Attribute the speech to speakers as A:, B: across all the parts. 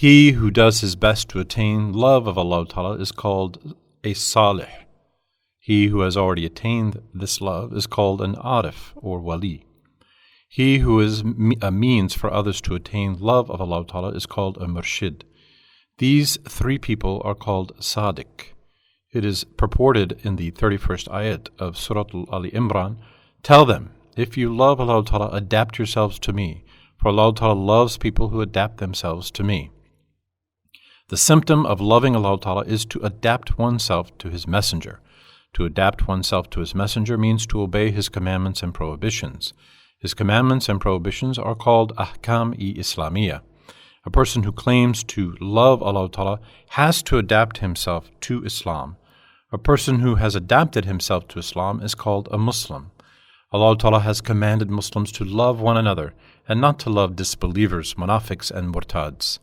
A: He who does his best to attain love of Allah Ta'ala is called a Sâlih. He who has already attained this love is called an Ârif or Wali. He who is a means for others to attain love of Allah Ta'ala is called a Murshid. These three people are called Sâdiq. It is purported in the 31st ayat of Surah Ali Imran, "Tell them, if you love Allah Ta'ala, adapt yourselves to me, for Allah Ta'ala loves people who adapt themselves to me." The symptom of loving Allah Ta'ala is to adapt oneself to His Messenger. To adapt oneself to His Messenger means to obey His commandments and prohibitions. His commandments and prohibitions are called Ahkam-i-Islamiyya. A person who claims to love Allah Ta'ala has to adapt himself to Islam. A person who has adapted himself to Islam is called a Muslim. Allah Ta'ala has commanded Muslims to love one another and not to love disbelievers, munafiqs, and murtads.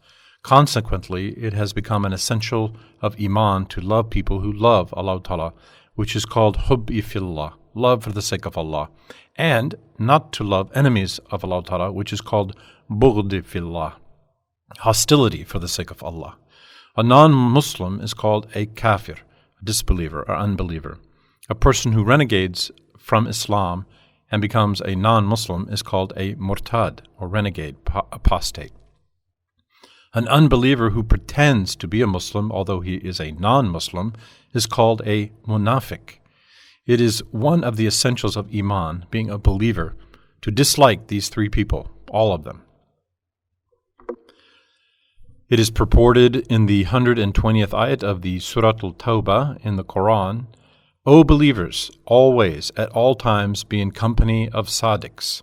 A: Consequently, it has become an essential of Iman to love people who love Allah Ta'ala, which is called Hubbi fillah, love for the sake of Allah, and not to love enemies of Allah Ta'ala, which is called Bughdi fillah, hostility for the sake of Allah. A non-Muslim is called a kafir, a disbeliever or unbeliever. A person who renegades from Islam and becomes a non-Muslim is called a murtad or renegade, apostate. An unbeliever who pretends to be a Muslim, although he is a non-Muslim, is called a munafiq. It is one of the essentials of Iman, being a believer, to dislike these three people, all of them. It is purported in the 120th ayat of the Surah Al-Tawbah in the Quran, "O believers, always, at all times, be in company of Sâdiqs."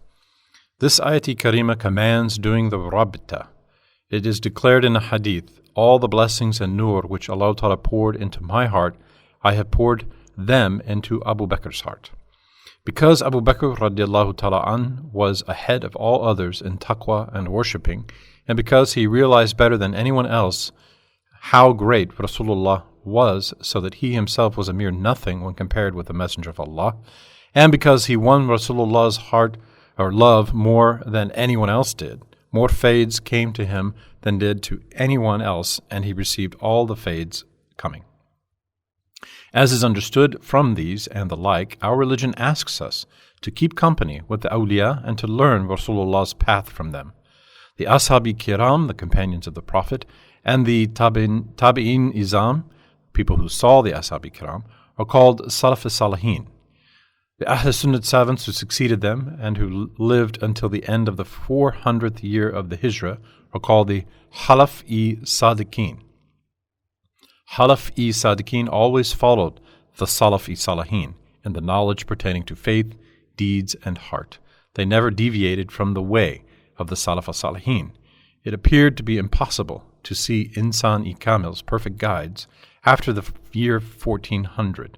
A: This ayat-i-karima commands doing the rabta. It is declared in a hadith, "All the blessings and nur which Allah Ta'ala poured into my heart, I have poured them into Abu Bakr's heart." Because Abu Bakr radiallahu ta'ala an was ahead of all others in taqwa and worshipping, and because he realized better than anyone else how great Rasulullah was, so that he himself was a mere nothing when compared with the Messenger of Allah, and because he won Rasulullah's heart or love more than anyone else did, more faids came to him than did to anyone else, and he received all the faids coming. As is understood from these and the like, our religion asks us to keep company with the awliya and to learn Rasulullah's path from them. The Ashab-i Kiram, the companions of the Prophet, and the Tabi'in Izam, people who saw the Ashab-i Kiram, are called Salaf Salihin. The Ahl Sunnat savants who succeeded them and who lived until the end of the 400th year of the Hijrah are called the Khalaf-i Sadiqin. Khalaf-i Sadiqin always followed the Salaf-i Salihin in the knowledge pertaining to faith, deeds, and heart. They never deviated from the way of the Salaf Salihin. It appeared to be impossible to see Insan-i Kamil's perfect guides after the year 1400.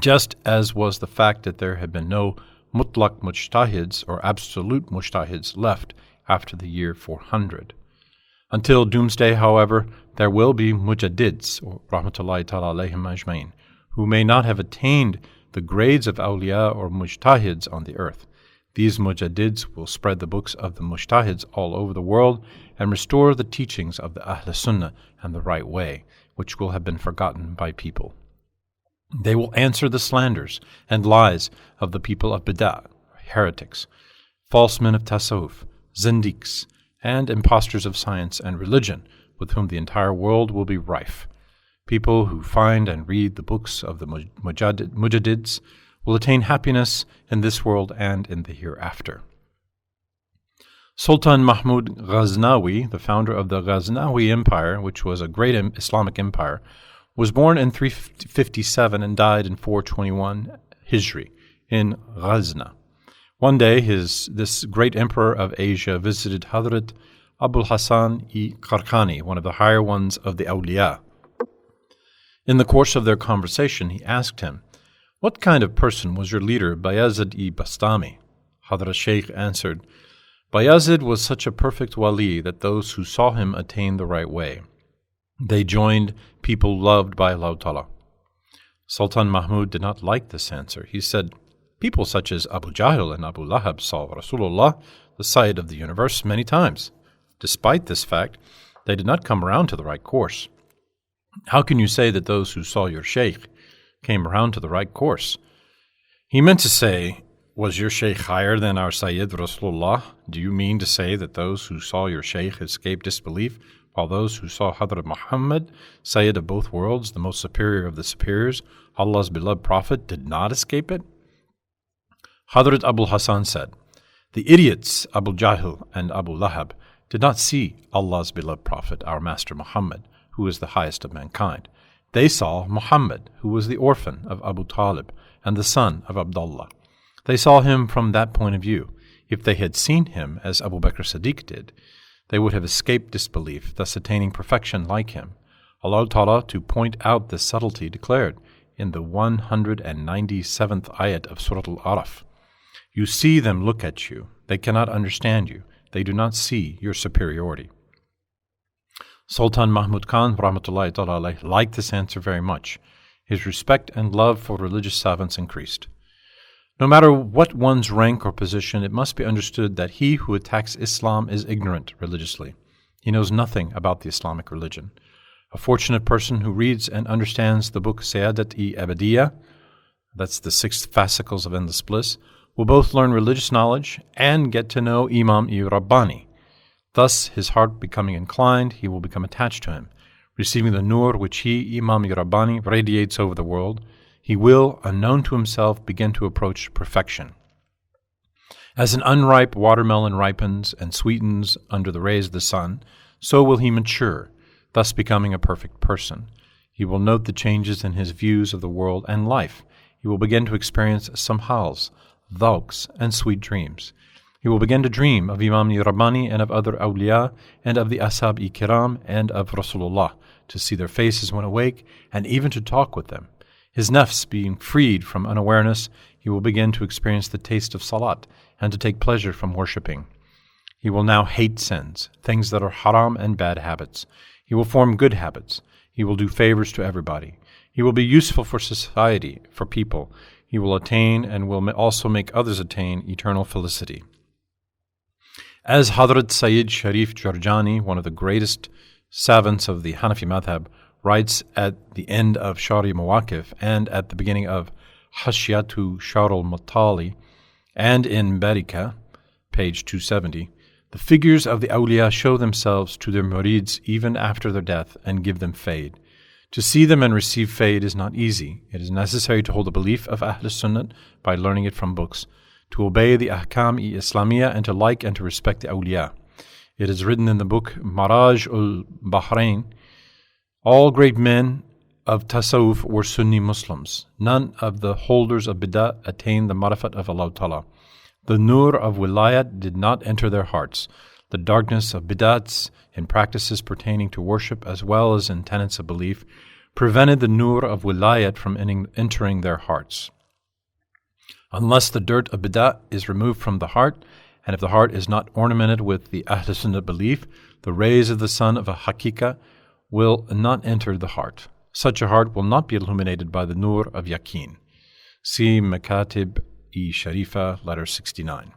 A: Just as was the fact that there had been no mutlaq mujtahids or absolute mujtahids left after the year 400. Until doomsday, however, there will be mujaddids, or rahmatullahi ta'ala alayhim ajmain, who may not have attained the grades of awliya or mujtahids on the earth. These mujaddids will spread the books of the mujtahids all over the world and restore the teachings of the Ahl Sunnah and the right way, which will have been forgotten by people. They will answer the slanders and lies of the people of Bid'ah, heretics, false men of Tasawwuf, Zindiqs, and impostors of science and religion, with whom the entire world will be rife. People who find and read the books of the mujaddids will attain happiness in this world and in the hereafter. Sultan Mahmud Ghaznawi, the founder of the Ghaznawi Empire, which was a great Islamic empire, was born in 357 and died in 421 Hijri in Ghazna. One day, this great emperor of Asia visited Hazrat Abul Hasan-i Qarqani, one of the higher ones of the awliya. In the course of their conversation, he asked him, "What kind of person was your leader, Bayazid-i Bastami?" Hazrat Shaykh answered, "Bayazid was such a perfect wali that those who saw him attained the right way. They joined people loved by Allah Ta'ala." Sultan Mahmud did not like this answer. He said, "People such as Abu Jahl and Abu Lahab saw Rasulullah, the Sayyid of the universe, many times. Despite this fact, They did not come around to the right course. How can you say that those who saw your sheikh came around to the right course? He meant to say, was your sheikh higher than our Sayyid Rasulullah? Do you mean to say that those who saw your sheikh escaped disbelief, while those who saw Hadrat Muhammad, Sayyid of both worlds, the most superior of the superiors, Allah's beloved Prophet, did not escape it? Hadrat Abul Hasan said, the idiots Abu Jahl and Abu Lahab did not see Allah's beloved Prophet, our Master Muhammad, who is the highest of mankind. They saw Muhammad, who was the orphan of Abu Talib and the son of Abdullah. They saw him from that point of view. If they had seen him as Abu Bakr Sâdiq did, they would have escaped disbelief, thus attaining perfection like him. Allah Ta'ala, to point out this subtlety, declared in the 197th ayat of Surah Al-A'raf, you see them look at you. They cannot understand you. They do not see your superiority. Sultan Mahmud Khan, rahmatullahi ta'ala, liked this answer very much. His respect and love for religious savants increased. No matter what one's rank or position, it must be understood that he who attacks Islam is ignorant religiously. He knows nothing about the Islamic religion. A fortunate person who reads and understands the book Sayadat-i Abadiyya, that's the 6 fascicles of endless bliss, will both learn religious knowledge and get to know Imam-i Rabbani. Thus, his heart becoming inclined, he will become attached to him. Receiving the nur which he, Imam-i Rabbani, radiates over the world, he will, unknown to himself, begin to approach perfection. As an unripe watermelon ripens and sweetens under the rays of the sun, so will he mature, thus becoming a perfect person. He will note the changes in his views of the world and life. He will begin to experience samhals, dhawks, and sweet dreams. He will begin to dream of Imam-i Rabbani and of other awliya and of the Ashab-i Kiram and of Rasulullah, to see their faces when awake and even to talk with them. His nafs being freed from unawareness, he will begin to experience the taste of salat and to take pleasure from worshipping. He will now hate sins, things that are haram and bad habits. He will form good habits. He will do favors to everybody. He will be useful for society, for people. He will attain and will also make others attain eternal felicity. As Hadrat Sayyid Sharif Jarjani, one of the greatest savants of the Hanafi madhab, writes at the end of Shari Mawaqif and at the beginning of Hashiyatu Shar al-Matali and in Barika, page 270, the figures of the awliya show themselves to their murids even after their death and give them fade. To see them and receive fade is not easy. It is necessary to hold the belief of Ahl Sunnah by learning it from books, to obey the Ahkam-i Islamiyya and to like and to respect the awliya. It is written in the book Maraj ul-Bahrain, all great men of Tasawwuf were Sunni Muslims. None of the holders of Bid'ah attained the marifat of Allah Ta'ala. The nur of wilayat did not enter their hearts. The darkness of bid'ats in practices pertaining to worship as well as in tenets of belief prevented the nur of wilayat from entering their hearts. Unless the dirt of bid'ah is removed from the heart, and if the heart is not ornamented with the Ahl Sunnah belief, the rays of the sun of a hakika will not enter the heart. Such a heart will not be illuminated by the nur of yaqeen. See Makatib-i Sharifa, letter 69.